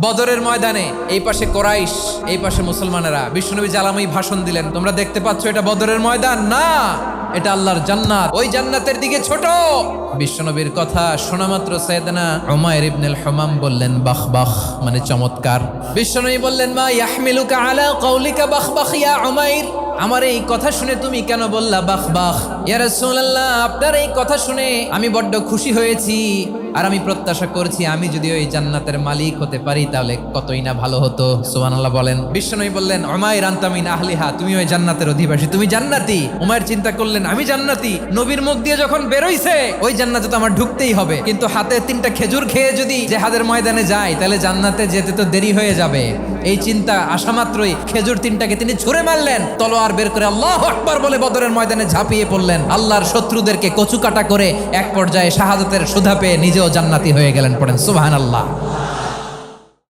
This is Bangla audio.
বদরের ময়দানে এই পাশে কোরাইশ, এই পাশে মুসলমানেরা। বিশ্বনবী জালামি ভাষণ দিলেন, তোমরা দেখতে পাচ্ছ এটা বদরের ময়দান না, এটা আল্লাহর জান্নাত, ওই জান্নাতের দিকে ছোট। বিশ্বনবীর কথা শোনা মাত্র সাইয়েদনা উমাইর ইবনুল হুমাম বললেন বাখ বাখ, মানে চমৎকার। বিশ্বনবী বললেন মা ইয়াহমিলুকা আলা কওলিকা বাখ বাখ ইয়া উমাইর, আমার এই কথা শুনে তুমি কেন বললা বাখ বাখ? ইয়া রাসূলুল্লাহ, আপনার এই কথা শুনে আমি বড্ড খুশি হয়েছি, আর আমি প্রত্যাশা করছি আমি যদি ওই জান্নাতের মালিক হতে পারি তাহলে কতই না ভালো হতো। সুবহানাল্লাহ বলেন। বিশ্বনবী বললেন উমাইর আনতা মিন আহলিহা, তুমি ওই জান্নাতের অধিবাসী, তুমি জান্নাতি। উমাইর চিন্তা করলেন আমি জান্নাতি, নবীর মুখ দিয়ে যখন বেরোইছে ওই জান্নাতে তো আমার ঢুকতেই হবে, কিন্তু হাতে 3টা খেজুর খেয়ে যদি জিহাদের ময়দানে যাই তাহলে জান্নাতে যেতে তো দেরি হয়ে যাবে। এই চিন্তা আসা মাত্রই খেজুর 3টাকে তিনি ছুঁড়ে মারলেন, তলোয়ার বের করে আল্লাহু আকবার বলে বদরের ময়দানে ঝাঁপিয়ে পড়লেন। আল্লাহর শত্রুদেরকে কচুকাটা করে এক পর্যায়ে শাহাদাতের সুধা পেয়ে নিজেও জান্নাতি হয়ে গেলেন। পড়েন সুবহানাল্লাহ।